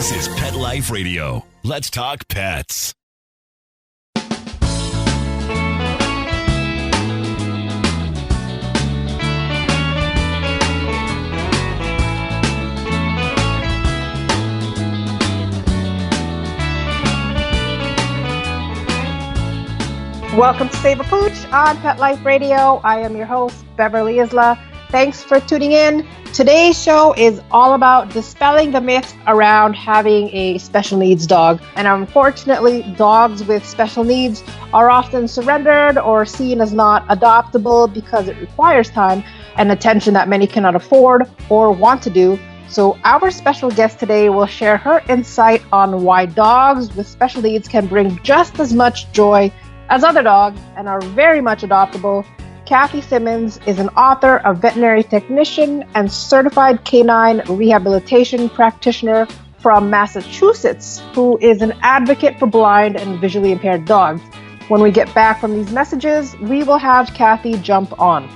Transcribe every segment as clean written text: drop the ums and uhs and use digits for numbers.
This is Pet Life Radio. Let's talk pets. Welcome to Save a Pooch on Pet Life Radio. I am your host, Beverly Isla. Thanks for tuning in. Today's show is all about dispelling the myth around having a special needs dog. And unfortunately, dogs with special needs are often surrendered or seen as not adoptable because it requires time and attention that many cannot afford or want to do. So our special guest today will share her insight on why dogs with special needs can bring just as much joy as other dogs and are very much adoptable. Cathy Symons is an author, a veterinary technician, and certified canine rehabilitation practitioner from Massachusetts, who is an advocate for blind and visually impaired dogs. When we get back from these messages, we will have Cathy jump on.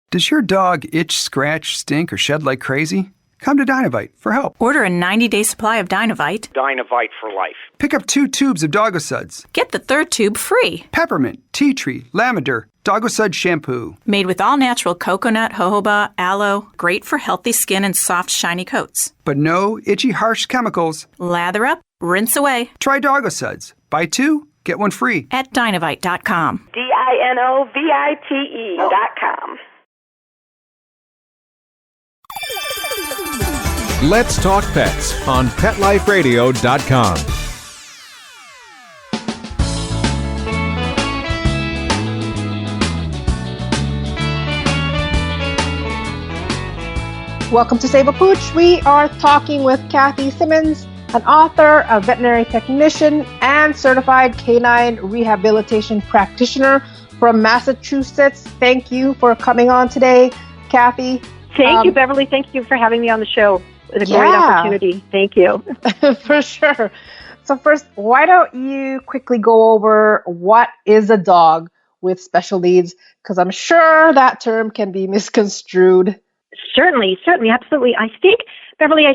Does your dog itch, scratch, stink, or shed like crazy? Come to Dynovite for help. Order a 90-day supply of Dynovite. Dynovite for life. Pick up 2 tubes of Doggosuds. Get the 3rd tube free. Peppermint, tea tree, lavender, Doggosud shampoo. Made with all-natural coconut, jojoba, aloe. Great for healthy skin and soft, shiny coats. But no itchy, harsh chemicals. Lather up, rinse away. Try Doggosuds. Buy 2, get 1 free. At Dynovite.com. DINOVITE.com. Let's Talk Pets on PetLifeRadio.com. Welcome to Save a Pooch. We are talking with Cathy Symons, an author, a veterinary technician, and certified canine rehabilitation practitioner from Massachusetts. Thank you for coming on today, Cathy. Thank you, Beverly. Thank you for having me on the show. It's a great opportunity. Thank you. For sure. So first, why don't you quickly go over what is a dog with special needs? Because I'm sure that term can be misconstrued. Certainly, absolutely. I think, Beverly,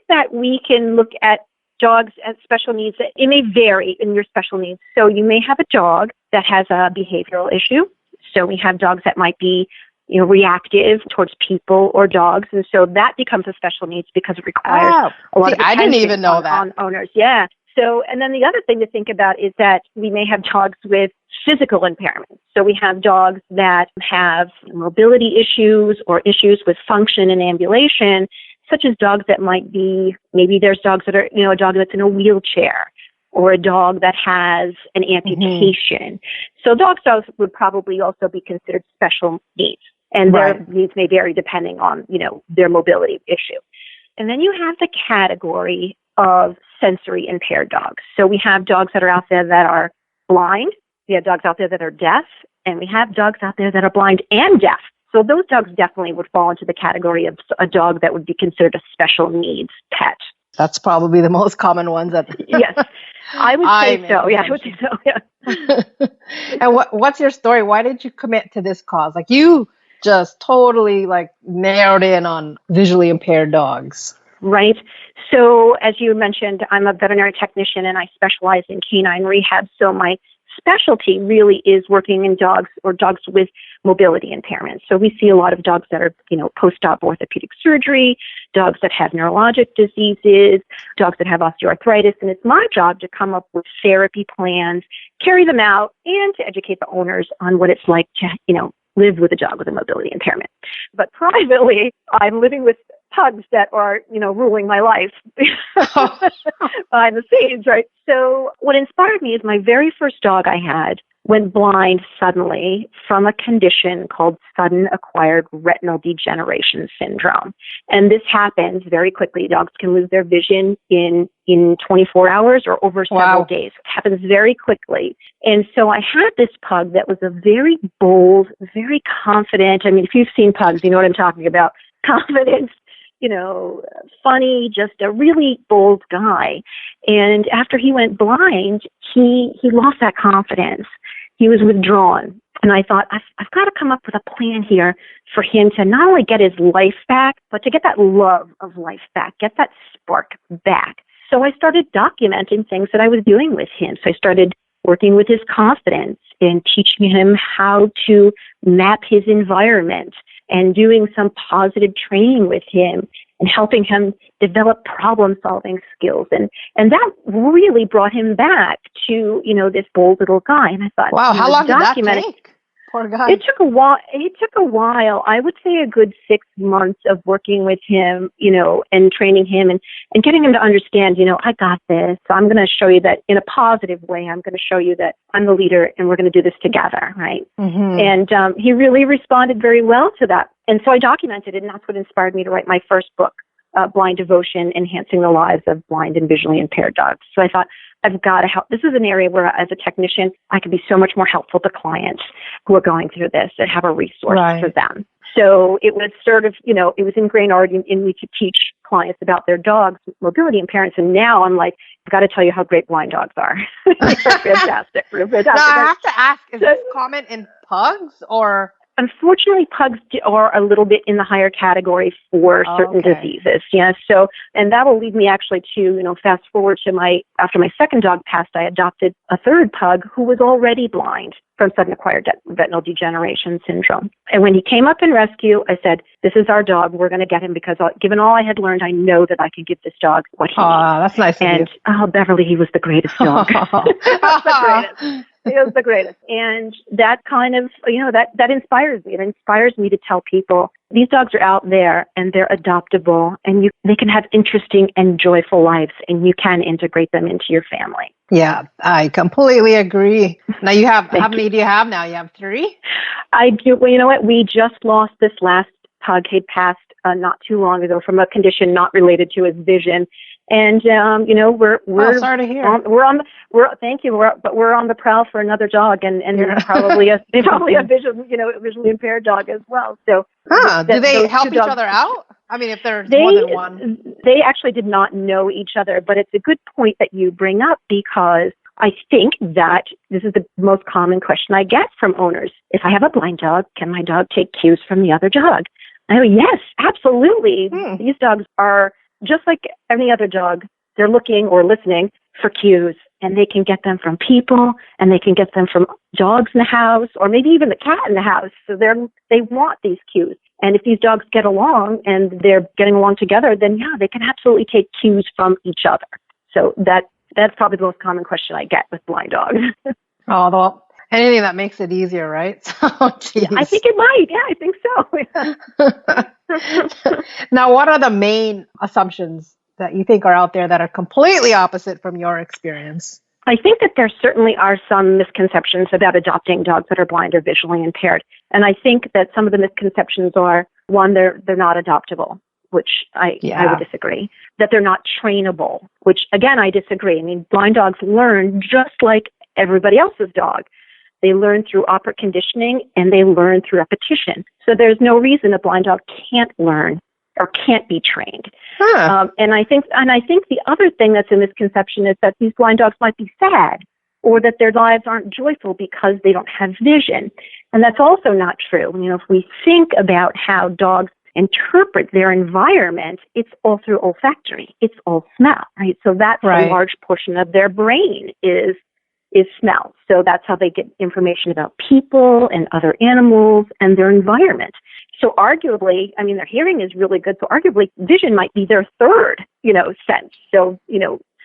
that we can look at dogs as special needs. It may vary in your special needs. So you may have a dog that has a behavioral issue. So we have dogs that might be reactive towards people or dogs. And so that becomes a special needs because it requires a lot of attention. I didn't even know that. On owners. Yeah. So, and then the other thing to think about is that we may have dogs with physical impairments. So we have dogs that have mobility issues or issues with function and ambulation, such as dogs that might be, maybe there's dogs that are, a dog that's in a wheelchair, or a dog that has an amputation. So dogs would probably also be considered special needs. And their needs may vary depending on, their mobility issue. And then you have the category of sensory impaired dogs. So we have dogs that are out there that are blind. We have dogs out there that are deaf. And we have dogs out there that are blind and deaf. So those dogs definitely would fall into the category of a dog that would be considered a special needs pet. That's probably the most common ones. Yes, I would say so. Yeah, I would say so. Yeah. And what's your story? Why did you commit to this cause? Like, you just totally narrowed in on visually impaired dogs. Right. So as you mentioned, I'm a veterinary technician and I specialize in canine rehab. So my specialty really is working in dogs or dogs with mobility impairments. So we see a lot of dogs that are, post-op orthopedic surgery, dogs that have neurologic diseases, dogs that have osteoarthritis. And it's my job to come up with therapy plans, carry them out, and to educate the owners on what it's like to, live with a dog with a mobility impairment. But privately, I'm living with pugs that are, ruling my life behind the scenes, right? So what inspired me is my very first dog I had went blind suddenly from a condition called sudden acquired retinal degeneration syndrome. And this happens very quickly. Dogs can lose their vision in 24 hours or over several days. It happens very quickly. And so I had this pug that was a very bold, very confident. I mean, if you've seen pugs, you know what I'm talking about. Confidence, funny, just a really bold guy. And after he went blind, he lost that confidence. He was withdrawn. And I thought, I've got to come up with a plan here for him to not only get his life back, but to get that love of life back, get that spark back. So I started documenting things that I was doing with him. So I started working with his confidence and teaching him how to map his environment and doing some positive training with him and helping him develop problem-solving skills. And that really brought him back to, this bold little guy. And I thought, wow, how long did that take? Poor guy. It took a while. I would say a good 6 months of working with him, and training him and getting him to understand, I got this. So I'm going to show you that in a positive way. I'm going to show you that I'm the leader and we're going to do this together, right? Mm-hmm. And he really responded very well to that. And so I documented it, and that's what inspired me to write my first book, Blind Devotion, Enhancing the Lives of Blind and Visually Impaired Dogs. So I thought, I've got to help. This is an area where, as a technician, I could be so much more helpful to clients who are going through this and have a resource for them. So it was sort of, it was ingrained already in me to teach clients about their dogs' mobility impairments. And now I'm like, I've got to tell you how great blind dogs are. They're fantastic. They're fantastic. Now, I have to ask, is this common in pugs or? Unfortunately, pugs are a little bit in the higher category for certain diseases. Yeah. So, and that will lead me actually to, fast forward to after my second dog passed, I adopted a third pug who was already blind from sudden acquired retinal degeneration syndrome. And when he came up in rescue, I said, this is our dog. We're going to get him because given all I had learned, I know that I can give this dog what he needs. That's nice of you. And Beverly, he was the greatest dog. The greatest. He was the greatest. And that kind of, that inspires me. It inspires me to tell people these dogs are out there and they're adoptable and they can have interesting and joyful lives and you can integrate them into your family. Yeah, I completely agree. Now you have, how many do you have now? You have 3? I do. Well, you know what? We just lost this last pug. He'd passed not too long ago from a condition not related to his vision. And we're sorry to hear. Thank you. We're on the prowl for another dog, and probably a visually impaired dog as well. So, do they help each other out? I mean, if there's more than one, they actually did not know each other. But it's a good point that you bring up because I think that this is the most common question I get from owners. If I have a blind dog, can my dog take cues from the other dog? I go, yes, absolutely. These dogs are just like any other dog. They're looking or listening for cues, and they can get them from people, and they can get them from dogs in the house, or maybe even the cat in the house. So they want these cues. And if these dogs get along and they're getting along together, then they can absolutely take cues from each other. So that's probably the most common question I get with blind dogs. Well, anything that makes it easier, right? I think it might. Yeah, I think so. Now, what are the main assumptions that you think are out there that are completely opposite from your experience? I think that there certainly are some misconceptions about adopting dogs that are blind or visually impaired. And I think that some of the misconceptions are, one, they're not adoptable, which I would disagree. That they're not trainable, which, again, I disagree. I mean, blind dogs learn just like everybody else's dog. They learn through operant conditioning and they learn through repetition. So there's no reason a blind dog can't learn or can't be trained. And I think the other thing that's a misconception is that these blind dogs might be sad or that their lives aren't joyful because they don't have vision. And that's also not true. If we think about how dogs interpret their environment, it's all through olfactory. It's all smell, right? So that's a large portion of their brain is smell. So that's how they get information about people and other animals and their environment. So arguably, their hearing is really good. So arguably, vision might be their third, sense. So,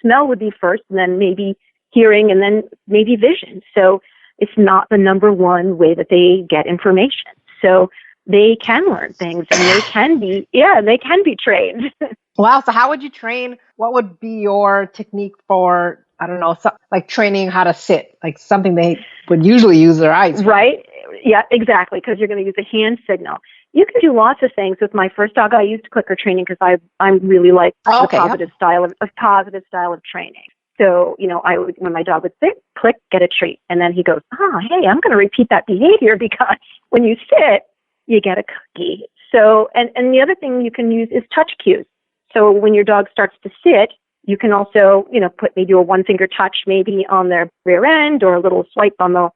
smell would be first, and then maybe hearing, and then maybe vision. So it's not the number one way that they get information. So they can learn things, and they can be trained. Wow. So how would you train? What would be your technique for, I don't know, like training how to sit, like something they would usually use their eyes for? Right. Yeah, exactly. Because you're going to use a hand signal. You can do lots of things. With my first dog, I used clicker training because I really like a positive style of training. So, I would, when my dog would sit, click, get a treat. And then he goes, hey, I'm going to repeat that behavior because when you sit, you get a cookie. So, and the other thing you can use is touch cues. So when your dog starts to sit, you can also, put maybe a one-finger touch maybe on their rear end or a little swipe on the,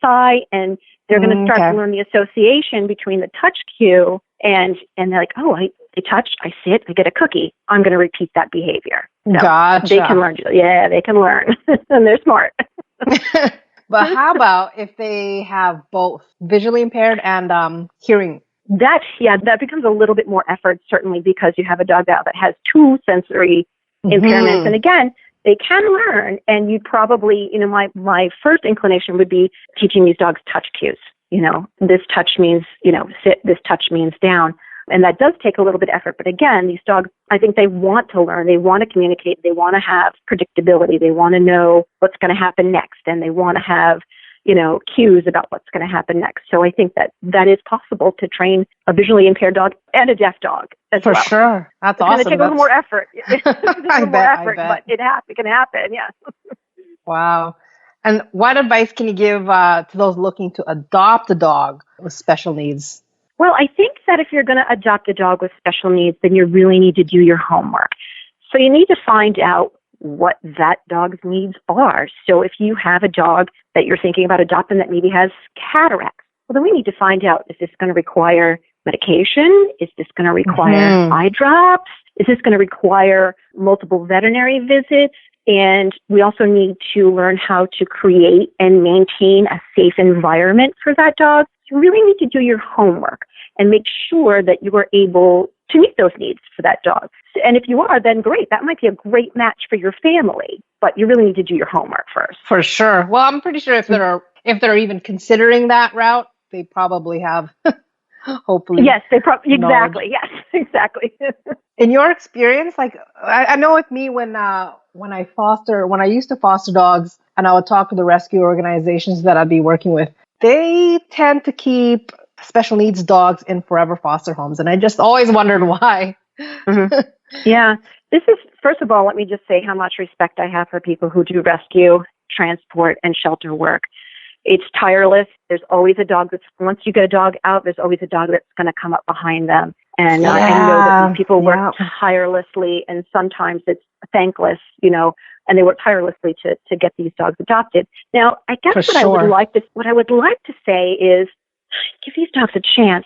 thigh, and They're going to start to learn the association between the touch cue and they're like, oh, I touch, I sit, I get a cookie. I'm going to repeat that behavior. So Gotcha. They can learn. Yeah, they can learn. And they're smart. But how about if they have both visually impaired and hearing? That becomes a little bit more effort, certainly, because you have a dog now that has two sensory impairments. And again, they can learn. And you'd probably, my first inclination would be teaching these dogs touch cues. This touch means, sit, this touch means down. And that does take a little bit of effort. But again, these dogs, I think they want to learn. They want to communicate. They want to have predictability. They want to know what's going to happen next. And they want to have, cues about what's going to happen next. So I think that is possible to train a visually impaired dog and a deaf dog as well. For sure. That's awesome. It's going to take a little more effort. I bet. But it can happen, yeah. Wow. And what advice can you give to those looking to adopt a dog with special needs? Well, I think that if you're going to adopt a dog with special needs, then you really need to do your homework. So you need to find out what that dog's needs are. So if you have a dog that you're thinking about adopting that maybe has cataracts, well, then we need to find out, is this going to require medication? Is this going to require eye drops? Is this going to require multiple veterinary visits? And we also need to learn how to create and maintain a safe environment for that dog. You really need to do your homework and make sure that you are able to meet those needs for that dog. And if you are, then great. That might be a great match for your family, but you really need to do your homework first. For sure. Well, I'm pretty sure if they're even considering that route, they probably have, hopefully. Yes, exactly. Yes, exactly. In your experience, like I know with me when I used to foster dogs and I would talk to the rescue organizations that I'd be working with, they tend to keep special needs dogs in forever foster homes. And I just always wondered why. Yeah. This is, first of all, let me just say how much respect I have for people who do rescue, transport, and shelter work. It's tireless. There's always a dog once you get a dog out, there's always a dog that's going to come up behind them. And I know that these people work tirelessly, and sometimes it's thankless, and they work tirelessly to get these dogs adopted. Now, I guess what I would like to say is give these dogs a chance.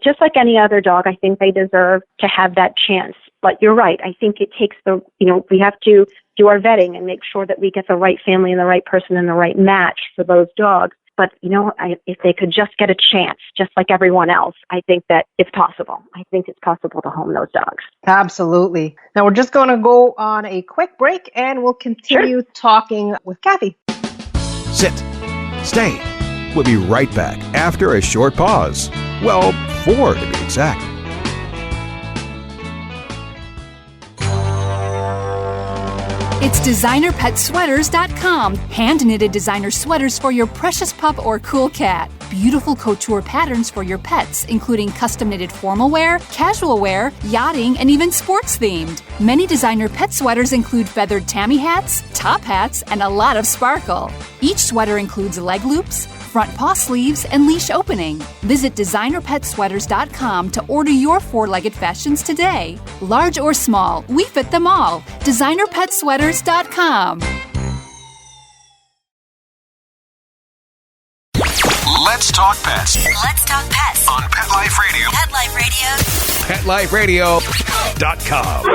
Just like any other dog, I think they deserve to have that chance. But you're right. I think it takes we have to do our vetting and make sure that we get the right family and the right person and the right match for those dogs. But, if they could just get a chance, just like everyone else, I think that it's possible. I think it's possible to home those dogs. Absolutely. Now, we're just going to go on a quick break and we'll continue talking with Cathy. Sit. Stay. We'll be right back after a short pause. Well, 4 to be exact. It's designerpetsweaters.com. Hand-knitted designer sweaters for your precious pup or cool cat. Beautiful couture patterns for your pets, including custom-knitted formal wear, casual wear, yachting, and even sports-themed. Many designer pet sweaters include feathered tammy hats, top hats, and a lot of sparkle. Each sweater includes leg loops, front paw sleeves, and leash opening. Visit designerpetsweaters.com to order your 4-legged fashions today. Large or small, we fit them all. designerpetsweaters.com. Let's talk pets Let's talk pets on Pet Life Radio. Pet Life Radio. PetLifeRadio.com.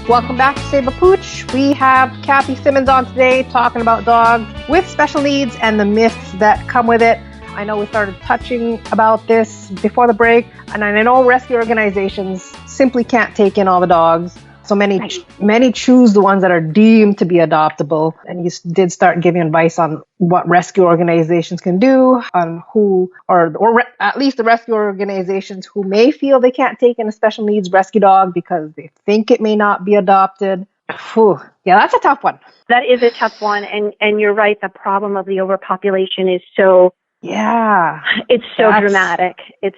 Welcome back to Save a Pooch. We have Cathy Symons on today talking about dogs with special needs and the myths that come with it. I know we started touching about this before the break, and I know rescue organizations simply can't take in all the dogs. So many choose the ones that are deemed to be adoptable. And you did start giving advice on what rescue organizations can do, on who, or at least the rescue organizations who may feel they can't take in a special needs rescue dog because they think it may not be adopted. Whew. Yeah, that's a tough one. That is a tough one. And you're right. The problem of the overpopulation is so, it's so dramatic. It's,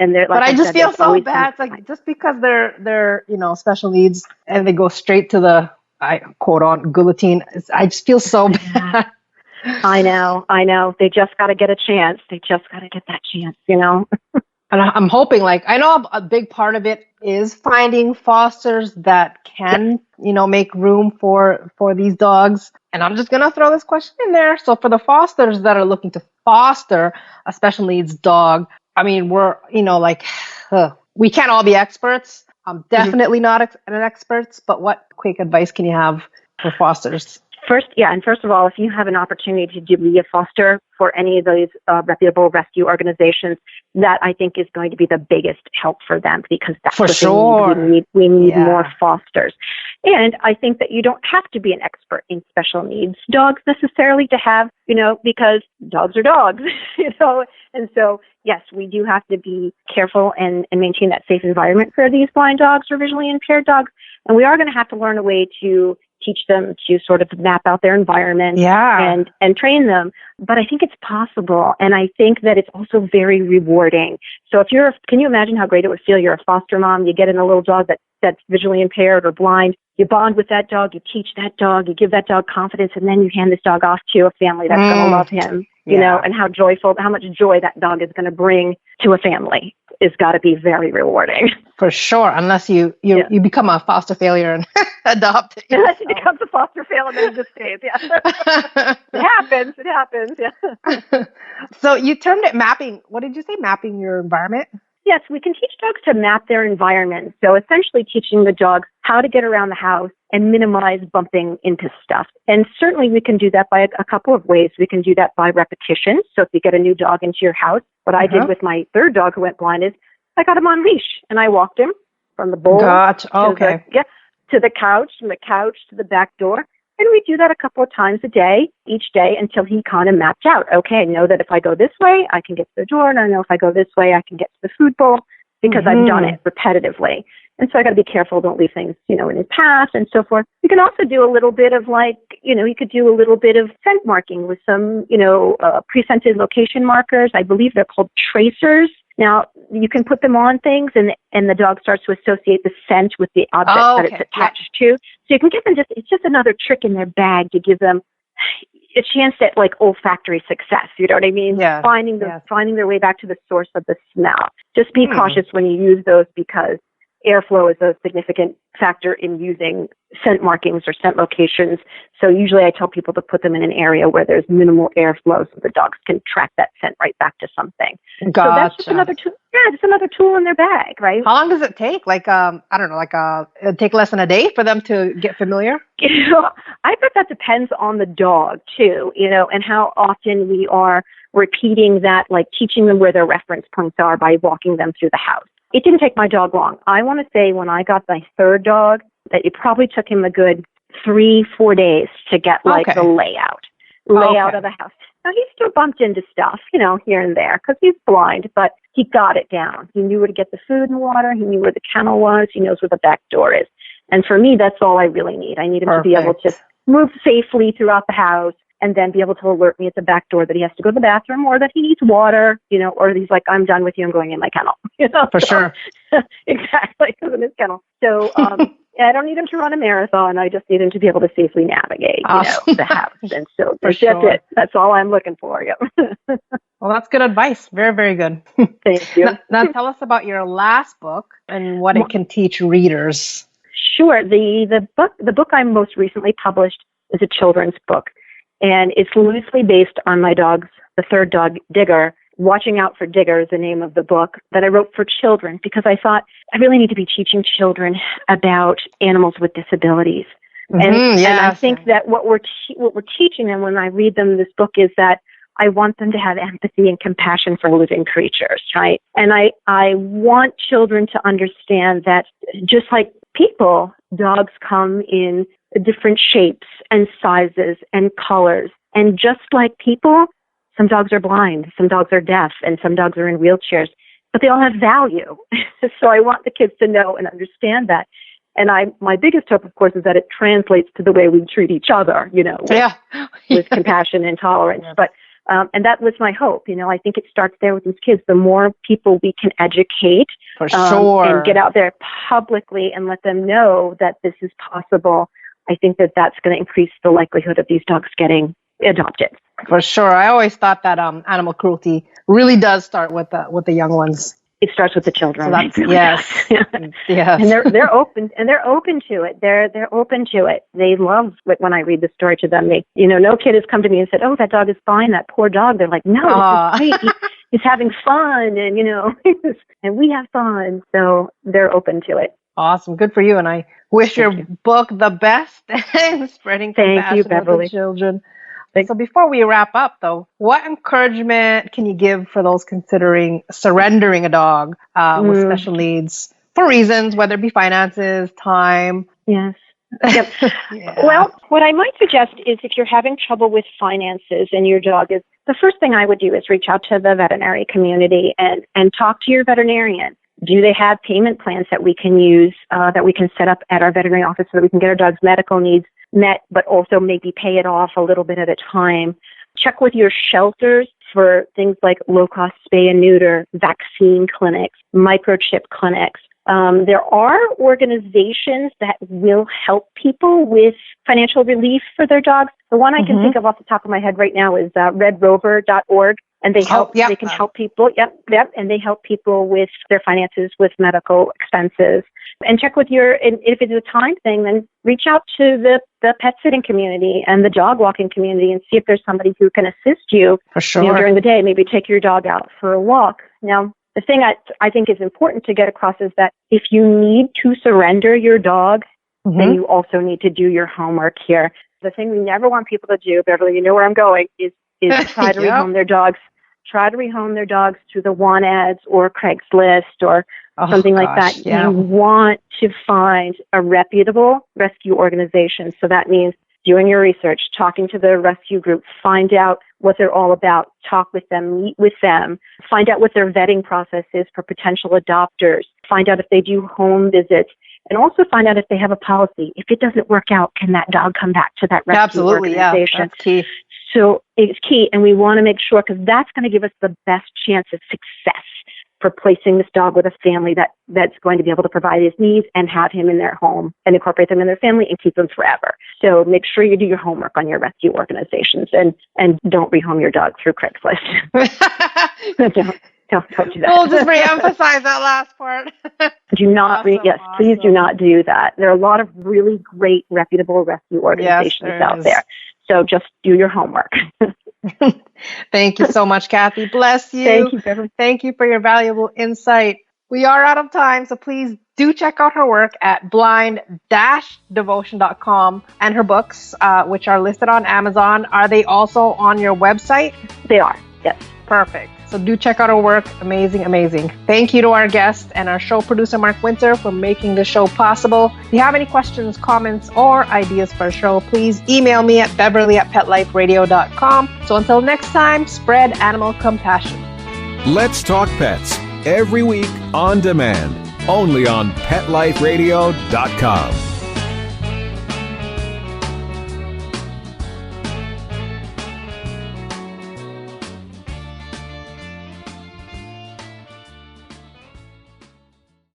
And they're, like but I just feel so bad. It's like just because they're special needs and they go straight to the quote on guillotine. I just feel so bad. I know. They just got to get a chance. They just got to get that chance. And I'm hoping, I know a big part of it is finding fosters that can, make room for these dogs. And I'm just going to throw this question in there. So for the fosters that are looking to foster a special needs dog, I mean, we're, we can't all be experts. I'm definitely not an expert, but what quick advice can you have for fosters? First of all, if you have an opportunity to be a foster for any of those reputable rescue organizations, that I think is going to be the biggest help for them, because that's for what sure. they need. We need more fosters. And I think that you don't have to be an expert in special needs dogs necessarily to have, because dogs are dogs, And so, yes, we do have to be careful and maintain that safe environment for these blind dogs or visually impaired dogs. And we are going to have to learn a way to teach them to sort of map out their environment and train them. But I think it's possible. And I think that it's also very rewarding. So can you imagine how great it would feel? You're a foster mom, you get in a little dog that's visually impaired or blind. You bond with that dog, you teach that dog, you give that dog confidence, and then you hand this dog off to a family that's going to love him, and how much joy that dog is going to bring to a family is got to be very rewarding. For sure, unless you become a foster failure and adopt it. Unless you become a foster failure and then it just stays, It happens, yeah. So you termed it mapping. What did you say, mapping your environment? Yes, we can teach dogs to map their environment. So essentially teaching the dog how to get around the house and minimize bumping into stuff. And certainly we can do that by a couple of ways. We can do that by repetition. So if you get a new dog into your house, what I did with my third dog who went blind is I got him on leash and I walked him from the bowl to the couch, from the couch to the back door. And we do that a couple of times each day until he kind of mapped out. Okay, I know that if I go this way, I can get to the door. And I know if I go this way, I can get to the food bowl because I've done it repetitively. And so I got to be careful. Don't leave things, in his path and so forth. You can also do a little bit of you could do a little bit of scent marking with some, pre-scented location markers. I believe they're called tracers. Now, you can put them on things and the dog starts to associate the scent with the object that it's attached to. So you can give them it's just another trick in their bag to give them a chance at olfactory success. You know what I mean? Yeah. Finding their way back to the source of the smell. Just be cautious when you use those because airflow is a significant factor in using scent markings or scent locations. So usually I tell people to put them in an area where there's minimal airflow so the dogs can track that scent right back to something. Gotcha. So that's just another tool. Yeah, just another tool in their bag, right? How long does it take? It'd take less than a day for them to get familiar? I bet that depends on the dog too, and how often we are repeating that, teaching them where their reference points are by walking them through the house. It didn't take my dog long. I want to say when I got my third dog, that it probably took him a good 3-4 days to get the layout of the house. Now he still bumped into stuff, here and there because he's blind, but he got it down. He knew where to get the food and water. He knew where the kennel was. He knows where the back door is. And for me, that's all I really need. I need him to be able to move safely throughout the house and then be able to alert me at the back door that he has to go to the bathroom or that he needs water, or he's like, I'm done with you, I'm going in my kennel. For sure. Exactly, because in his kennel. So I don't need him to run a marathon. I just need him to be able to safely navigate, the house. And so that's it. That's all I'm looking for. Yep. Well, that's good advice. Very, very good. Thank you. Now tell us about your last book and what it can teach readers. Sure. The book I most recently published is a children's book. And it's loosely based on my dog's, the third dog, Digger. Watching Out for Digger is the name of the book that I wrote for children because I thought I really need to be teaching children about animals with disabilities. And I think that what we're teaching them when I read them this book is that I want them to have empathy and compassion for living creatures, right? And I want children to understand that just like people, dogs come in different shapes and sizes and colors. And just like people, some dogs are blind, some dogs are deaf, and some dogs are in wheelchairs, but they all have value. So I want the kids to know and understand that. And my biggest hope, of course, is that it translates to the way we treat each other, with compassion and tolerance. But and that was my hope. I think it starts there with these kids. The more people we can educate for sure and get out there publicly and let them know that this is possible, I think that that's going to increase the likelihood of these dogs getting adopted. For sure. I always thought that animal cruelty really does start with the young ones. It starts with the children. So that's, yes. Yes. And they're open to it. They're open to it. They love it when I read the story to them. They, no kid has come to me and said, "Oh, that dog is fine. That poor dog." They're like, "No, this is great. He's having fun, and and we have fun." So they're open to it. Awesome. Good for you. And I wish your book the best and spreading compassion with the children. So before we wrap up, though, what encouragement can you give for those considering surrendering a dog with special needs for reasons, whether it be finances, time? Yes. Yep. Yeah. Well, what I might suggest is if you're having trouble with finances and your dog is, the first thing I would do is reach out to the veterinary community and talk to your veterinarian. Do they have payment plans that we can use, that we can set up at our veterinary office so that we can get our dog's medical needs met, but also maybe pay it off a little bit at a time? Check with your shelters for things like low-cost spay and neuter, vaccine clinics, microchip clinics. There are organizations that will help people with financial relief for their dogs. The one I can think of off the top of my head right now is redrover.org. And they help. They can help people. Yep. And they help people with their finances, with medical expenses. And check with and if it's a time thing, then reach out to the pet sitting community and the dog walking community and see if there's somebody who can assist you. For sure. During the day, maybe take your dog out for a walk. Now, the thing I think is important to get across is that if you need to surrender your dog, then you also need to do your homework here. The thing we never want people to do, Beverly, you know where I'm going, is try to rehome their dogs. Try to rehome their dogs through the Want Ads or Craigslist or something like that. Yeah. You want to find a reputable rescue organization. So that means doing your research, talking to the rescue group, find out what they're all about, talk with them, meet with them, find out what their vetting process is for potential adopters, find out if they do home visits, and also find out if they have a policy. If it doesn't work out, can that dog come back to that rescue organization? Yeah, that's key. So it's key, and we want to make sure, because that's going to give us the best chance of success for placing this dog with a family that's going to be able to provide his needs and have him in their home and incorporate them in their family and keep them forever. So make sure you do your homework on your rescue organizations and don't rehome your dog through Craigslist. Don't do that. We'll just re-emphasize that last part. Do not, please do not do that. There are a lot of really great, reputable rescue organizations out there. So just do your homework. Thank you so much, Cathy. Bless you. Thank you, Beverly. Thank you for your valuable insight. We are out of time, so please do check out her work at blind-devotion.com and her books, which are listed on Amazon. Are they also on your website? They are, yes. Perfect. So do check out her work. Amazing, amazing. Thank you to our guest and our show producer, Mark Winter, for making the show possible. If you have any questions, comments, or ideas for a show, please email me at beverly@petliferadio.com. So until next time, spread animal compassion. Let's Talk Pets, every week on demand, only on PetLifeRadio.com.